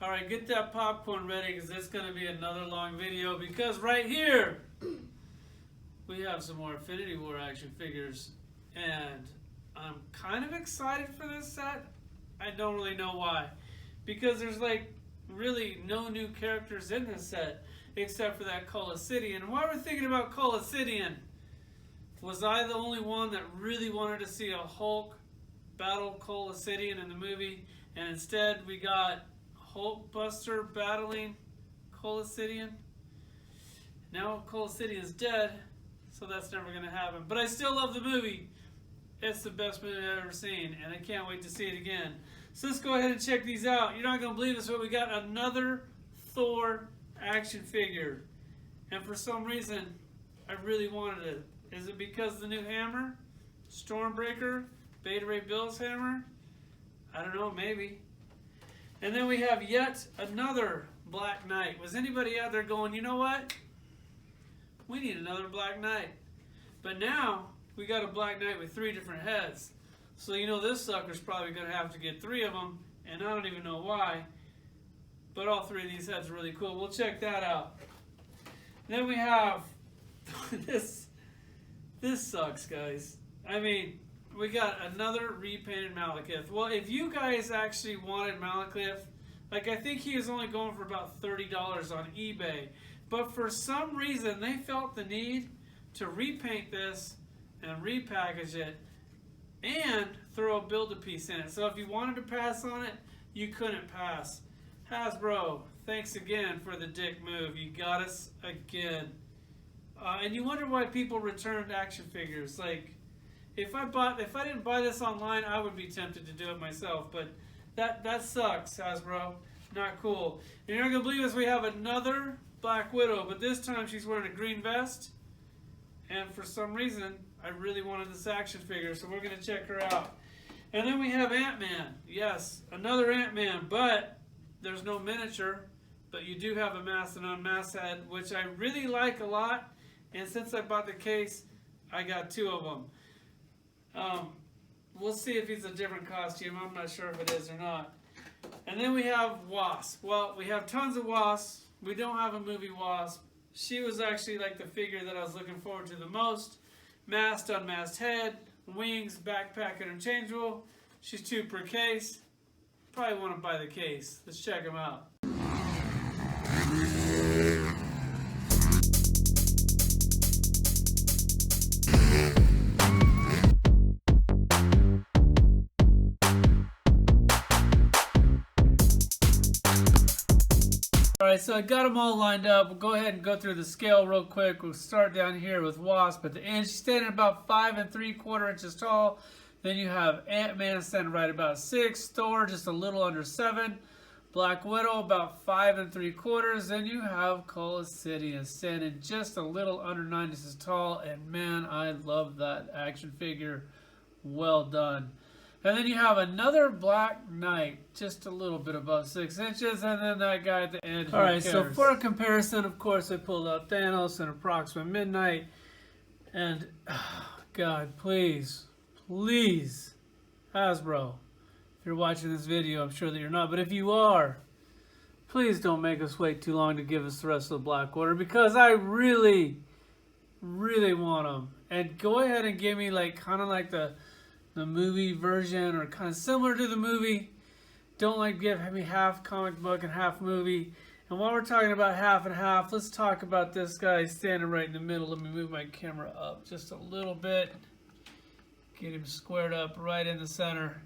Alright, get that popcorn ready because it's going to be another long video, because right here we have some more Infinity War action figures, and I'm kind of excited for this set. I don't really know why, because there's like really no new characters in this set except for that CULL OBSIDIAN. And while we're thinking about CULL OBSIDIAN, was I the only one that really wanted to see a Hulk battle CULL OBSIDIAN in the movie, and instead we got Hulkbuster battling CULL OBSIDIAN? Now CULL OBSIDIAN's dead, so that's never going to happen. But I still love the movie. It's the best movie I've ever seen, and I can't wait to see it again. So let's go ahead and check these out. You're not going to believe this, but we got another Thor action figure. And for some reason, I really wanted it. Is it because of the new hammer? Stormbreaker? Beta Ray Bill's hammer? I don't know, maybe. And then we have yet another Black Knight. Was anybody out there going, you know what? We need another Black Knight. But now, we got a Black Knight with 3 different heads. So you know this sucker's probably going to have to get 3 of them, and I don't even know why. But all 3 of these heads are really cool. We'll check that out. Then we have this sucks, guys. I mean, we got another Repainted Malekith. Well, if you guys actually wanted Malekith, like, I think he was only going for about $30 on eBay. But for some reason, they felt the need to repaint this and repackage it and throw a Build-A-Piece in it. So if you wanted to pass on it, you couldn't pass. Hasbro, thanks again for the dick move. You got us again. And you wonder why people returned action figures. Like, if I didn't buy this online, I would be tempted to do it myself. But that sucks, Hasbro. Not cool. And you're not gonna believe this. We have another Black Widow, but this time she's wearing a green vest. And for some reason, I really wanted this action figure, so we're gonna check her out. And then we have Ant-Man. Yes, another Ant-Man, but there's no miniature. But you do have a masked and unmasked head, which I really like a lot. And since I bought the case, I got 2 of them. We'll see if it's a different costume. I'm not sure if it is or not. And then we have Wasp. Well, we have tons of Wasps. We don't have a movie Wasp. She was actually like the figure that I was looking forward to the most. Masked, unmasked head, wings, backpack interchangeable. She's 2 per case. Probably want to buy the case. Let's check them out. Alright, so I got them all lined up. We'll go ahead and go through the scale real quick. We'll start down here with Wasp at the end. She's standing about 5 3/4 inches tall. Then you have Ant-Man standing right about 6. Thor just a little under 7. Black Widow about 5 3/4. Then you have CULL OBSIDIAN standing just a little under 9 inches tall. And man, I love that action figure. Well done. And then you have another Black Knight, just a little bit above 6 inches, and then that guy at the end. Alright, so for a comparison, of course, I pulled out Thanos and Approximate Midnight. And, oh God, please, Hasbro, if you're watching this video, I'm sure that you're not, but if you are, please don't make us wait too long to give us the rest of the Black Order, because I really want them. And go ahead and give me, like, kind of like the movie version, or kind of similar to the movie. Don't like give me half comic book and half movie. And while we're talking about half and half, let's talk about this guy standing right in the middle. Let me move my camera up just a little bit. Get him squared up right in the center.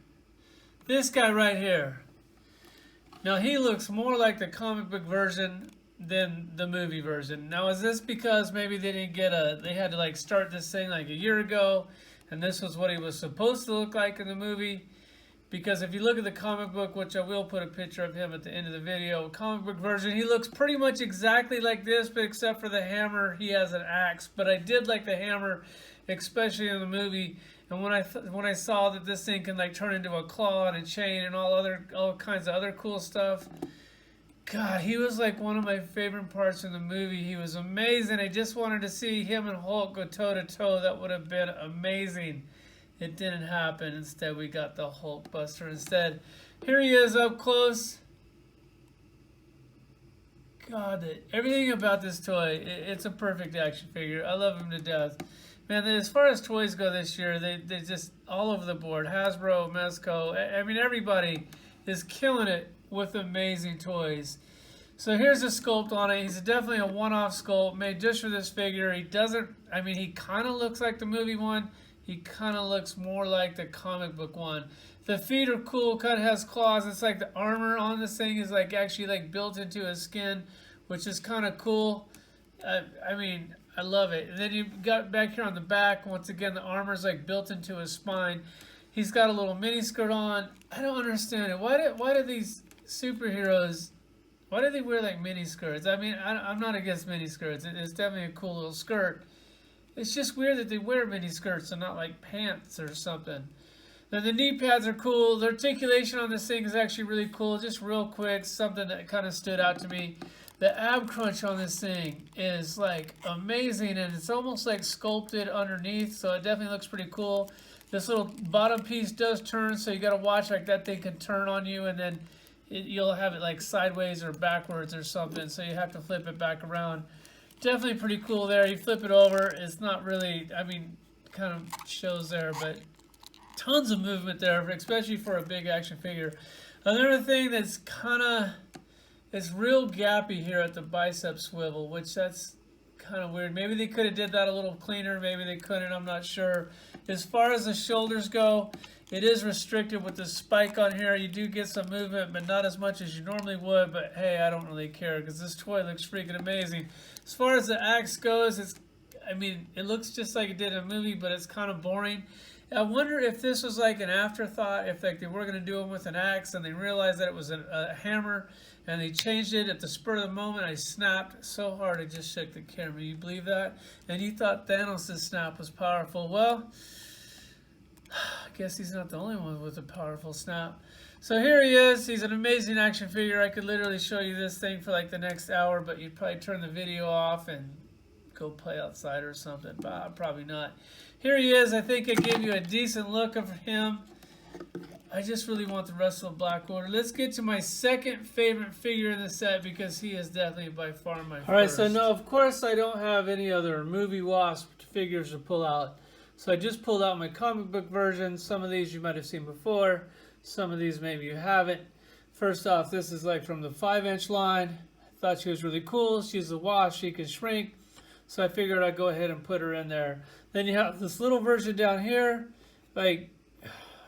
This guy right here. Now he looks more like the comic book version than the movie version. Now is this because maybe they didn't get they had to like start this thing like a year ago, and this was what he was supposed to look like in the movie? Because if you look at the comic book, which I will put a picture of him at the end of the video, comic book version, he looks pretty much exactly like this, but except for the hammer, he has an axe. But I did like the hammer, especially in the movie. And when I saw that this thing can like turn into a claw and a chain and all kinds of other cool stuff, God, he was like one of my favorite parts in the movie. He was amazing. I just wanted to see him and Hulk go toe to toe. That would have been amazing. It didn't happen. Instead, we got the Hulkbuster instead. Here he is up close. God, everything about this toy, it's a perfect action figure. I love him to death. Man, as far as toys go this year, they just all over the board. Hasbro, Mezco, I mean, everybody is killing it with amazing toys. So here's a sculpt on it. He's definitely a one-off sculpt made just for this figure. He doesn't, I mean, he kind of looks like the movie one. He kind of looks more like the comic book one. The feet are cool, kind of has claws. It's like the armor on this thing is like actually like built into his skin, which is kind of cool. I mean, I love it. And then you got back here on the back, once again, the armor's like built into his spine. He's got a little mini skirt on. I don't understand it. Why do these superheroes, why do they wear like mini skirts? I mean, I'm not against mini skirts. It's definitely a cool little skirt. It's just weird that they wear mini skirts and not like pants or something. Then the knee pads are cool. The articulation on this thing is actually really cool. Just real quick, something that kind of stood out to me. The ab crunch on this thing is like amazing, and it's almost like sculpted underneath, so it definitely looks pretty cool. This little bottom piece does turn, so you got to watch like that thing can turn on you, and then you'll have it like sideways or backwards or something, so you have to flip it back around. Definitely pretty cool there. You flip it over, it's not really, I mean, kind of shows there, but tons of movement there, especially for a big action figure. Another thing that's kind of, it's real gappy here at the bicep swivel, which that's kind of weird. Maybe they could have did that a little cleaner. Maybe they couldn't. I'm not sure. As far as the shoulders go, it is restricted with the spike on here. You do get some movement, but not as much as you normally would. But hey, I don't really care because this toy looks freaking amazing. As far as the axe goes, it's, I mean, it looks just like it did in a movie, but it's kind of boring. I wonder if this was like an afterthought, if like they were going to do them with an axe and they realized that it was a hammer and they changed it at the spur of the moment. I snapped so hard it just shook the camera. You believe that? And you thought Thanos' snap was powerful. Well, I guess he's not the only one with a powerful snap. So here he is. He's an amazing action figure. I could literally show you this thing for like the next hour, but you'd probably turn the video off and go play outside or something. Probably not. Here he is. I think I gave you a decent look of him. I just really want the rest of the Black Order. Let's get to my second favorite figure in the set because he is definitely by far my first. Alright, so no, of course I don't have any other movie Wasp figures to pull out. So I just pulled out my comic book version. Some of these you might have seen before. Some of these maybe you haven't. First off, this is like from the 5-inch line. I thought she was really cool. She's a Wasp. She can shrink. So I figured I'd go ahead and put her in there. Then you have this little version down here. Like,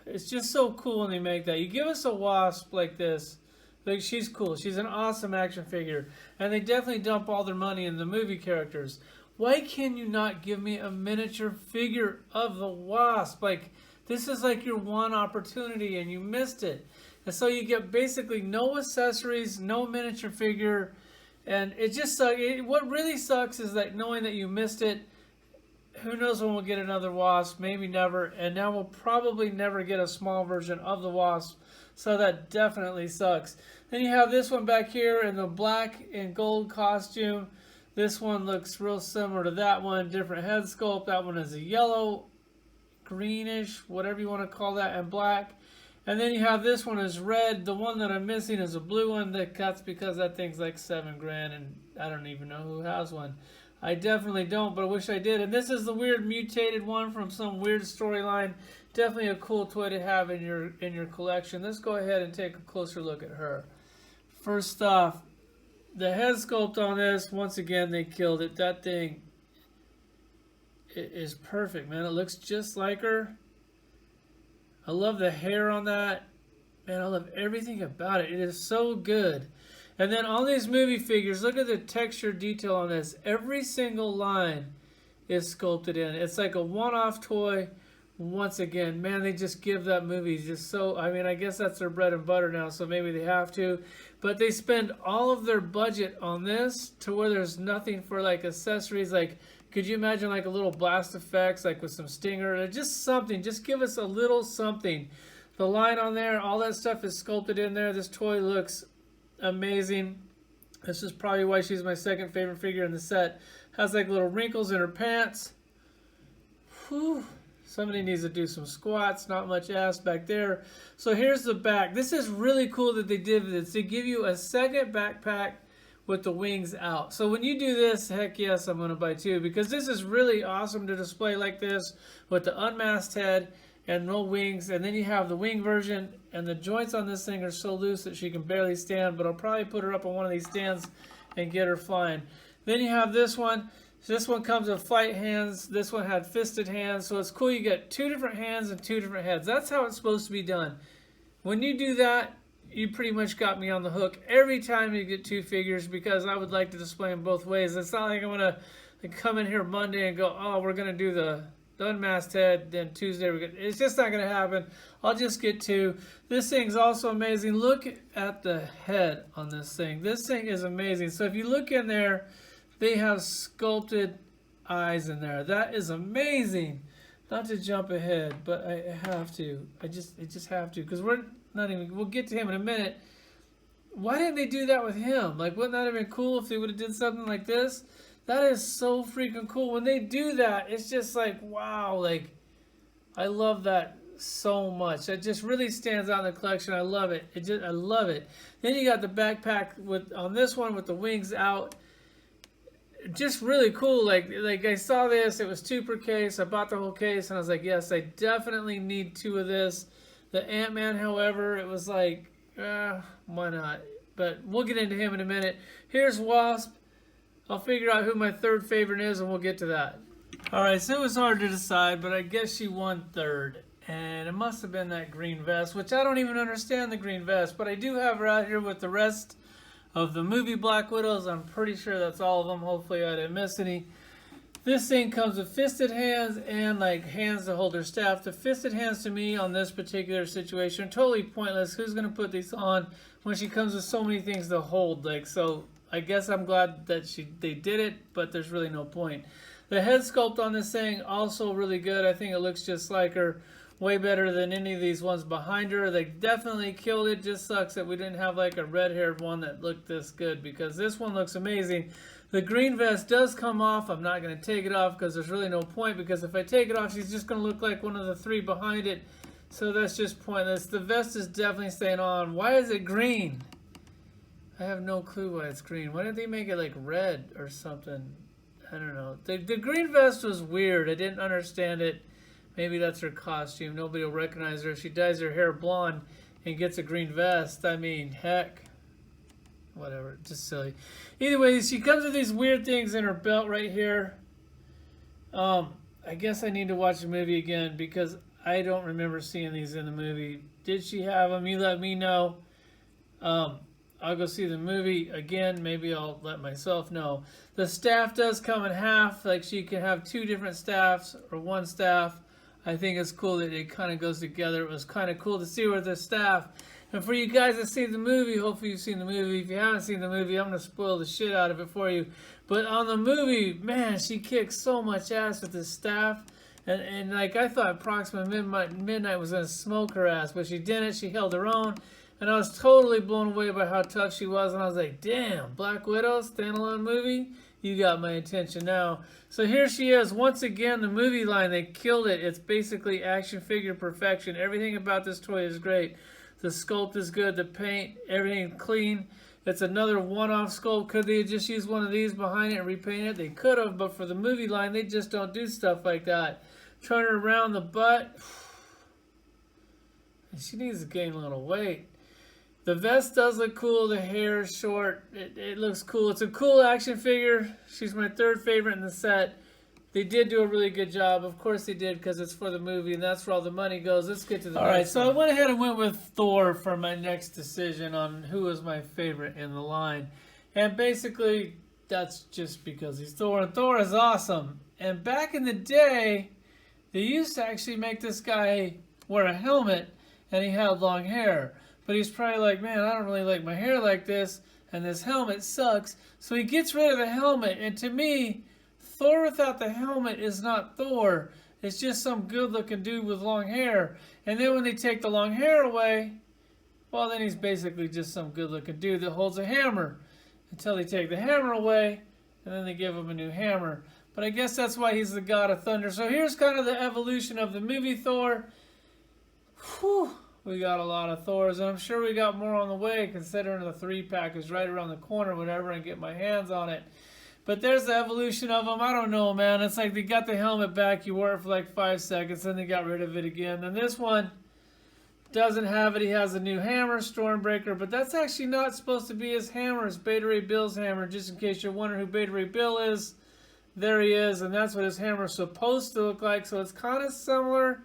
it's just so cool when they make that. You give us a Wasp like this. Like, she's cool. She's an awesome action figure. And they definitely dump all their money in the movie characters. Why can you not give me a miniature figure of the Wasp? Like, this is like your one opportunity and you missed it. And so you get basically no accessories, no miniature figure. And it just sucks. What really sucks is that knowing that you missed it. Who knows when we'll get another Wasp, maybe never. And now we'll probably never get a small version of the Wasp. So that definitely sucks. Then you have this one back here in the black and gold costume. This one looks real similar to that one. Different head sculpt. That one is a yellow, greenish, whatever you want to call that, and black. And then you have this one is red. The one that I'm missing is a blue one. That's because that thing's like $7 grand and I don't even know who has one. I definitely don't, but I wish I did. And this is the weird mutated one from some weird storyline. Definitely a cool toy to have in your collection. Let's go ahead and take a closer look at her. First off, the head sculpt on this, once again, they killed it. That thing is perfect, man. It looks just like her. I love the hair on that. Man, I love everything about it. It is so good. And then all these movie figures, look at the texture detail on this. Every single line is sculpted in. It's like a one-off toy. Once again, man, they just give that movie just so, I mean, I guess that's their bread and butter now, so maybe they have to. But they spend all of their budget on this to where there's nothing for like accessories. Like, could you imagine like a little blast effects, like with some stinger, or just something? Just give us a little something. The line on there, all that stuff is sculpted in there. This toy looks amazing. This is probably why she's my second favorite figure in the set. Has like little wrinkles in her pants. Whew. Somebody needs to do some squats. Not much ass back there. So here's the back. This is really cool that they did this. They give you a second backpack with the wings out. So when you do this, heck yes, I'm going to buy 2, because this is really awesome to display like this with the unmasked head and no wings. And then you have the wing version, and the joints on this thing are so loose that she can barely stand, but I'll probably put her up on one of these stands and get her flying. Then you have this one. So this one comes with flight hands. This one had fisted hands. So it's cool. You get 2 different hands and 2 different heads. That's how it's supposed to be done. When you do that, you pretty much got me on the hook every time you get 2 figures, because I would like to display them both ways. It's not like I'm going to come in here Monday and go, oh, we're going to do the unmasked head, then Tuesday we're going to... It's just not going to happen. I'll just get 2. This thing's also amazing. Look at the head on this thing. This thing is amazing. So if you look in there, they have sculpted eyes in there. That is amazing. Not to jump ahead, but I have to. I just have to, because we'll get to him in a minute. Why didn't they do that with him? Like, wouldn't that have been cool if they would have did something like this? That is so freaking cool. When they do that, it's just like, wow, like, I love that so much. It just really stands out in the collection. I love it. I love it. Then you got the backpack on this one with the wings out. Just really cool. Like I saw this, it was 2 per case. I bought the whole case and I was like, yes, I definitely need 2 of this. The Ant-Man, however, it was like, why not? But we'll get into him in a minute. Here's Wasp. I'll figure out who my 3rd favorite is and we'll get to that. Alright, so it was hard to decide, but I guess she won 3rd. And it must have been that green vest, which I don't even understand the green vest, but I do have her out here with the rest of the movie Black Widows. I'm pretty sure that's all of them. Hopefully I didn't miss any. This thing comes with fisted hands and like hands to hold her staff. The fisted hands to me on this particular situation are totally pointless. Who's going to put these on when she comes with so many things to hold? Like, so I guess I'm glad that they did it, but there's really no point. The head sculpt on this thing also really good. I think it looks just like her. Way better than any of these ones behind her. They definitely killed it. Just sucks that we didn't have like a red-haired one that looked this good, because this one looks amazing. The green vest does come off. I'm not going to take it off because there's really no point, because if I take it off, she's just going to look like one of the 3 behind it. So that's just pointless. The vest is definitely staying on. Why is it green? I have no clue why it's green. Why didn't they make it like red or something? I don't know. The green vest was weird. I didn't understand it. Maybe that's her costume. Nobody will recognize her if she dyes her hair blonde and gets a green vest. I mean, heck. Whatever. Just silly. Either way, she comes with these weird things in her belt right here. I guess I need to watch the movie again, because I don't remember seeing these in the movie. Did she have them? You let me know. I'll go see the movie again. Maybe I'll let myself know. The staff does come in half. Like, she can have 2 different staffs or 1 staff. I think it's cool that it kind of goes together. It was kind of cool to see with the staff. And for you guys that see the movie, hopefully you've seen the movie. If you haven't seen the movie, I'm going to spoil the shit out of it for you. But on the movie, man, she kicks so much ass with this staff. And like, I thought Proxima Midnight was going to smoke her ass, but she didn't. She held her own. And I was totally blown away by how tough she was. And I was like, damn, Black Widow, standalone movie? You got my attention now. So here she is. Once again, the movie line, they killed it. It's basically action figure perfection. Everything about this toy is great. The sculpt is good. The paint, everything clean. It's another one-off sculpt. Could they have just used one of these behind it and repaint it? They could have, but for the movie line, they just don't do stuff like that. Turn her around the butt. She needs to gain a little weight. The vest does look cool. The hair is short. It looks cool. It's a cool action figure. She's my 3rd favorite in the set. They did do a really good job. Of course they did, because it's for the movie, and that's where all the money goes. Let's get to the next one. So I went ahead and went with Thor for my next decision on who was my favorite in the line. And basically, that's just because he's Thor. And Thor is awesome. And back in the day, they used to actually make this guy wear a helmet, and he had long hair. But he's probably like, man, I don't really like my hair like this, and this helmet sucks. So he gets rid of the helmet. And to me, Thor without the helmet is not Thor. It's just some good-looking dude with long hair. And then when they take the long hair away, well, then he's basically just some good-looking dude that holds a hammer. Until they take the hammer away, and then they give him a new hammer. But I guess that's why he's the god of thunder. So here's kind of the evolution of the movie Thor. Whew. We got a lot of Thors, and I'm sure we got more on the way, considering the 3-pack is right around the corner whenever I get my hands on it. But there's the evolution of them. I don't know, man. It's like they got the helmet back. You wore it for like 5 seconds, then they got rid of it again. And this one doesn't have it. He has a new hammer, Stormbreaker, but that's actually not supposed to be his hammer. It's Beta Ray Bill's hammer, just in case you're wondering who Beta Ray Bill is. There he is, and that's what his hammer is supposed to look like, so it's kind of similar.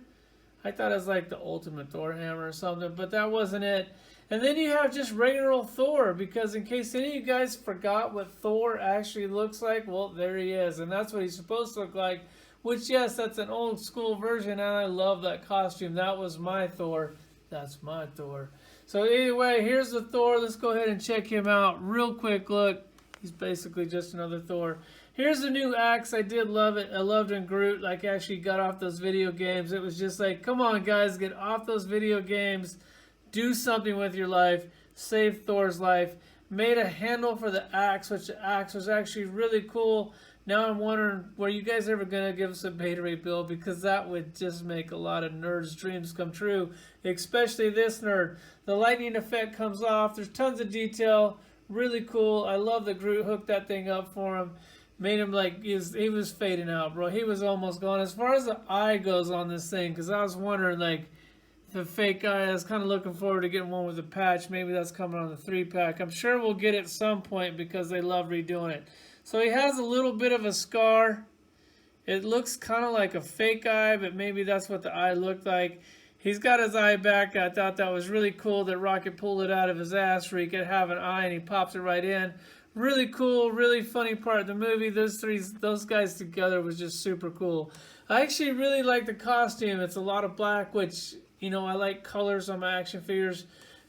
I thought it was like the Ultimate Thor hammer or something, but that wasn't it. And then you have just regular old Thor, because in case any of you guys forgot what Thor actually looks like, well, there he is. And that's what he's supposed to look like, which, yes, that's an old school version, and I love that costume. That was my Thor. That's my Thor. So anyway, here's the Thor. Let's go ahead and check him out real quick. Look, he's basically just another Thor. Here's the new axe. I did love it. I loved in Groot. Like, actually got off those video games. It was just like, come on, guys, get off those video games. Do something with your life. Save Thor's life. Made a handle for the axe, which the axe was actually really cool. Now I'm wondering, were you guys ever going to give us a Beta Ray Bill? Because that would just make a lot of nerds' dreams come true. Especially this nerd. The lightning effect comes off. There's tons of detail. Really cool. I love the Groot hooked that thing up for him. Made him like, he was fading out, bro. He was almost gone. As far as the eye goes on this thing, because I was wondering, like, the fake eye, I was kind of looking forward to getting one with a patch. Maybe that's coming on the 3-pack. I'm sure we'll get it at some point because they love redoing it. So he has a little bit of a scar. It looks kind of like a fake eye, but maybe that's what the eye looked like. He's got his eye back. I thought that was really cool that Rocket pulled it out of his ass where he could have an eye and he pops it right in. Really cool, really funny part of the movie. Those guys together was just super cool. I actually really like the costume. It's a lot of black, which, you know, I like colors on my action figures.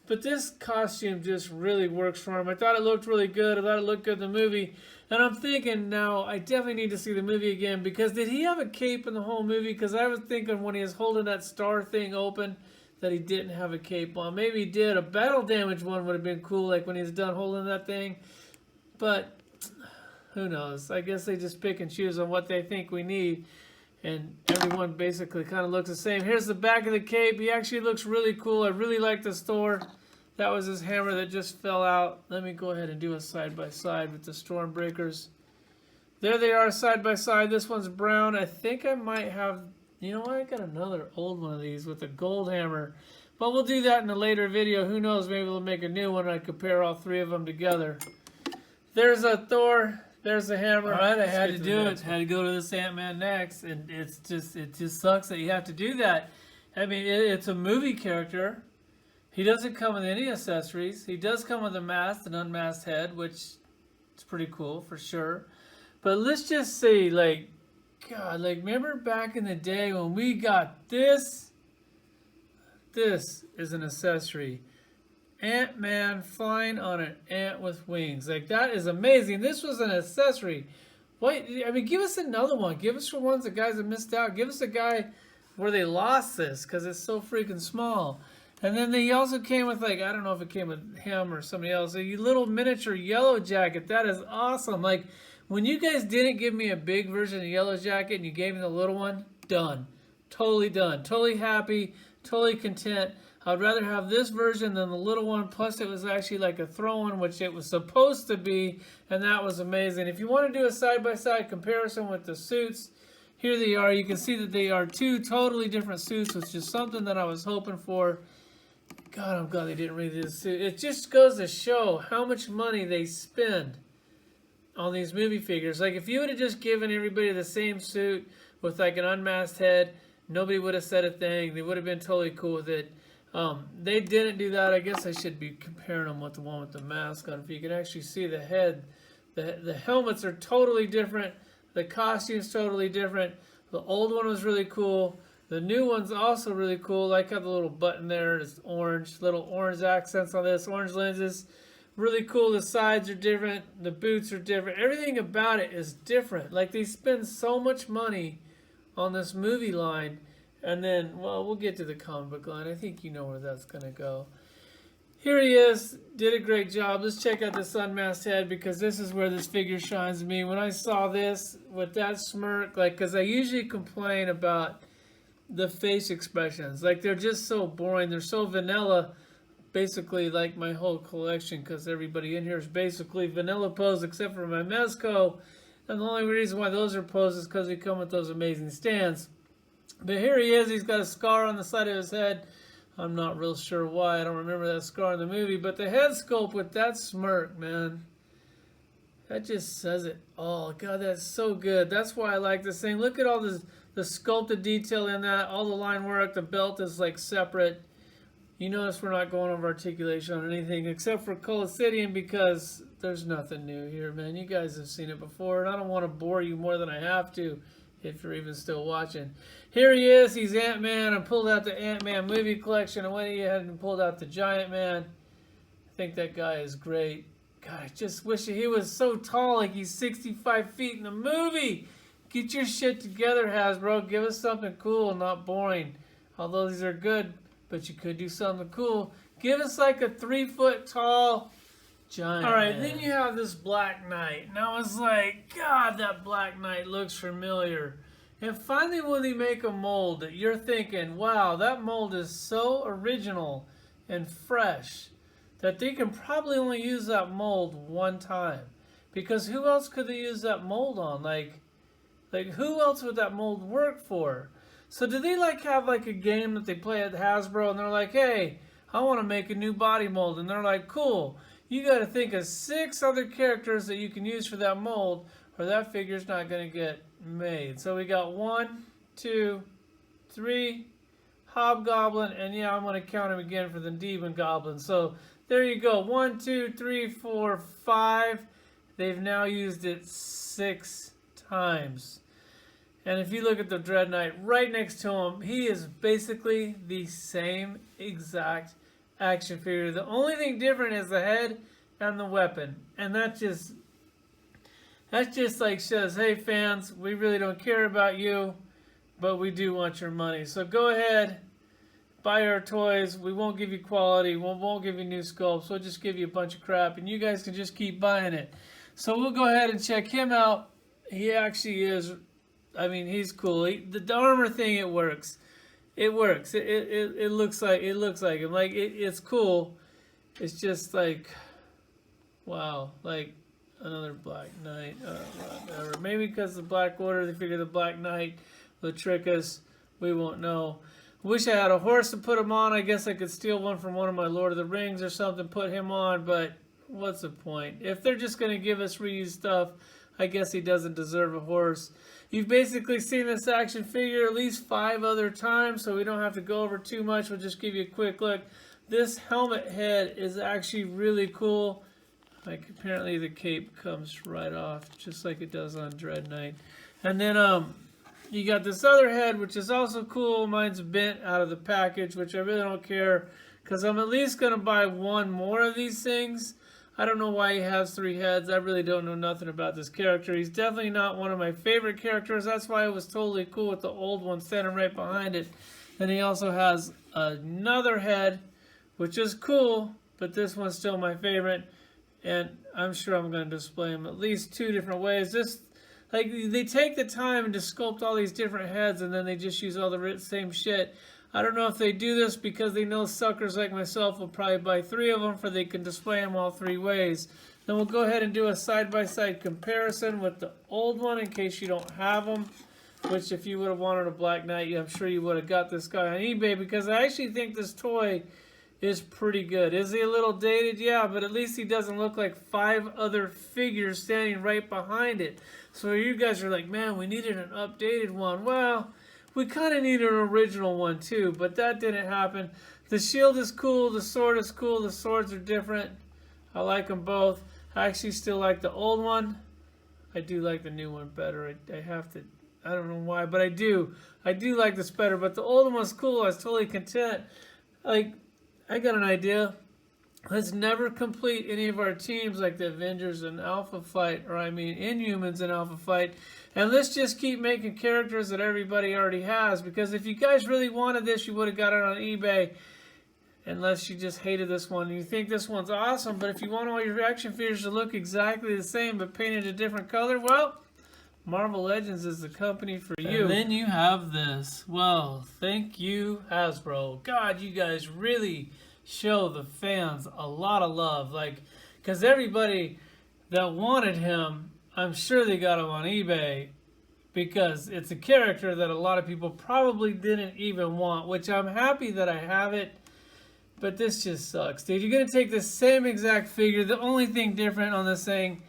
But this costume just really works for him. I thought it looked really good. I thought it looked good in the movie. And I'm thinking now, I definitely need to see the movie again. Because did he have a cape in the whole movie? Because I was thinking when he was holding that star thing open that he didn't have a cape on. Maybe he did. A battle damage one would have been cool, like when he's done holding that thing. But who knows? I guess they just pick and choose on what they think we need. And everyone basically kind of looks the same. Here's the back of the cape. He actually looks really cool. I really like this Thor. That was his hammer that just fell out. Let me go ahead and do a side-by-side with the Stormbreakers. There they are, side-by-side. This one's brown. I think I might have... You know what? I got another old one of these with a gold hammer. But we'll do that in a later video. Who knows? Maybe we'll make a new one and I compare all 3 of them together. There's a Thor. There's the hammer. All right, I had to do it. Had to go to this Ant-Man next, and it just sucks that you have to do that. I mean, it's a movie character. He doesn't come with any accessories. He does come with a masked and unmasked head, which is pretty cool for sure. But let's just say, like, God, like, remember back in the day when we got this? This is an accessory. Ant-Man flying on an ant with wings. Like, that is amazing. This was an accessory. What? I mean, give us another one. Give us the ones that guys have missed out. Give us a guy where they lost this because it's so freaking small. And then they also came with, like, I don't know if it came with him or somebody else, a little miniature Yellow Jacket. That is awesome. Like, when you guys didn't give me a big version of Yellow Jacket and you gave me the little one, done. Totally done. Totally happy. Totally content. I'd rather have this version than the little one, plus it was actually like a throw-in, which it was supposed to be, and that was amazing. If you want to do a side-by-side comparison with the suits, here they are. You can see that they are 2 totally different suits, which is something that I was hoping for. God, I'm glad they didn't read this suit. It just goes to show how much money they spend on these movie figures. Like, if you would have just given everybody the same suit with like an unmasked head, nobody would have said a thing. They would have been totally cool with it. They didn't do that. I guess I should be comparing them with the one with the mask on. If you can actually see the head, the helmets are totally different. The costume's totally different. The old one was really cool. The new one's also really cool. I like how the little button there is orange. Little orange accents on this. Orange lenses. Really cool. The sides are different. The boots are different. Everything about it is different. Like, they spend so much money on this movie line. And then, well, we'll get to the comic book line. I think you know where that's going to go. Here he is. Did a great job. Let's check out this unmasked head because this is where this figure shines to me. When I saw this with that smirk, like, because I usually complain about, the face expressions. Like, they're just so boring. They're so vanilla. Basically, like my whole collection, because everybody in here is basically vanilla pose except for my Mezco. And the only reason why those are posed is because we come with those amazing stands. But here he is. He's got a scar on the side of his head. I'm not real sure why. I don't remember that scar in the movie. But the head sculpt with that smirk, man. That just says it all. God, that's so good. That's why I like this thing. Look at all the sculpted detail in that. All the line work. The belt is like separate. You notice we're not going over articulation on anything except for CULL OBSIDIAN because there's nothing new here, man. You guys have seen it before, and I don't want to bore you more than I have to if you're even still watching. Here he is. He's Ant-Man. I pulled out the Ant-Man movie collection. I went ahead and pulled out the Giant Man. I think that guy is great. God, I just wish he was so tall, like he's 65 feet in the movie. Get your shit together, Hasbro. Give us something cool, not boring. Although these are good, but you could do something cool. Give us like a 3-foot tall Giant. All right, then you have this Black Knight. And I was like, God, that Black Knight looks familiar. And finally, when they make a mold that you're thinking, wow, that mold is so original and fresh that they can probably only use that mold one time. Because who else could they use that mold on? Like who else would that mold work for? So do they like have like a game that they play at Hasbro and they're like, hey, I want to make a new body mold. And they're like, cool. You got to think of 6 other characters that you can use for that mold or that figure's not going to get made. So we got 1, 2, 3, Hobgoblin, and yeah, I'm going to count him again for the Demon Goblin. So there you go. 1, 2, 3, 4, 5. They've now used it 6 times. And if you look at the Dread Knight right next to him, he is basically the same exact action figure. The only thing different is the head and the weapon. And that just like says, hey fans, we really don't care about you, but we do want your money. So go ahead, buy our toys. We won't give you quality. We won't give you new sculpts. We'll just give you a bunch of crap, and you guys can just keep buying it. So we'll go ahead and check him out. He actually is, I mean, he's cool. The armor thing, it works. It works. It looks like him. Like it's cool. It's just like, wow, like another Black Knight. Whatever. Maybe because the Black Order, they figure the Black Knight will trick us. We won't know. Wish I had a horse to put him on. I guess I could steal one from one of my Lord of the Rings or something, put him on. But what's the point? If they're just going to give us reused stuff, I guess he doesn't deserve a horse. You've basically seen this action figure at least 5 other times, so we don't have to go over too much. We'll just give you a quick look. This helmet head is actually really cool. Like, apparently the cape comes right off, just like it does on Dread Knight. And then you got this other head, which is also cool. Mine's bent out of the package, which I really don't care, because I'm at least going to buy 1 more of these things. I don't know why he has 3 heads. I really don't know nothing about this character. He's definitely not one of my favorite characters. That's why it was totally cool with the old one standing right behind it. And he also has another head, which is cool, but this one's still my favorite. And I'm sure I'm going to display him at least 2 different ways. This, like, they take the time to sculpt all these different heads, and then they just use all the same shit. I don't know if they do this because they know suckers like myself will probably buy 3 of them, for they can display them all 3 ways. Then we'll go ahead and do a side-by-side comparison with the old one in case you don't have them. Which, if you would have wanted a Black Knight, I'm sure you would have got this guy on eBay, because I actually think this toy is pretty good. Is he a little dated? Yeah, but at least he doesn't look like 5 other figures standing right behind it. So you guys are like, man, we needed an updated one. Well, we kind of need an original one too, but that didn't happen. The shield is cool. The sword is cool. The swords are different. I like them both. I actually still like the old one. I do like the new one better. I have to, I don't know why, but I do. I do like this better, but the old one was cool. I was totally content. Like, I got an idea. Let's never complete any of our teams like the Avengers and Alpha Fight, or I mean Inhumans and Alpha Fight. And let's just keep making characters that everybody already has, because if you guys really wanted this, you would have got it on eBay. Unless you just hated this one and you think this one's awesome. But if you want all your action figures to look exactly the same but painted a different color, well, Marvel Legends is the company for you. And then you have this. Well, thank you, Hasbro. God, you guys really show the fans a lot of love. Like, because everybody that wanted him, I'm sure they got him on eBay. Because it's a character that a lot of people probably didn't even want. Which I'm happy that I have it. But this just sucks, dude. You're going to take the same exact figure. The only thing different on this thing,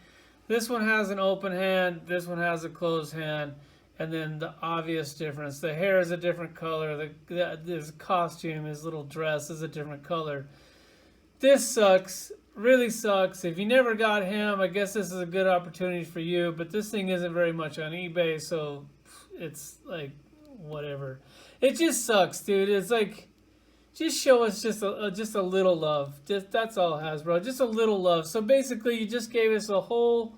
this one has an open hand, this one has a closed hand, and then the obvious difference. The hair is a different color, his costume, his little dress is a different color. This sucks, really sucks. If you never got him, I guess this is a good opportunity for you, but this thing isn't very much on eBay, so it's like, whatever. It just sucks, dude. It's like, just show us just a little love. That's all Hasbro. Just a little love. So basically, you just gave us a whole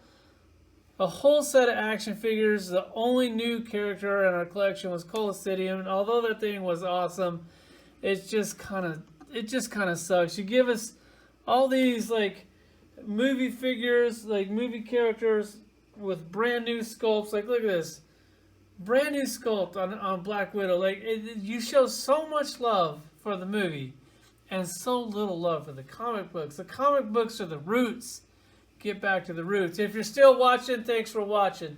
set of action figures. The only new character in our collection was CULL OBSIDIAN. Although that thing was awesome, it just kind of sucks. You give us all these like movie figures, like movie characters with brand new sculpts. Like look at this, brand new sculpt on Black Widow. Like you show so much love for the movie and so little love for the comic books. The comic books are the roots. Get back to the roots. If you're still watching, thanks for watching.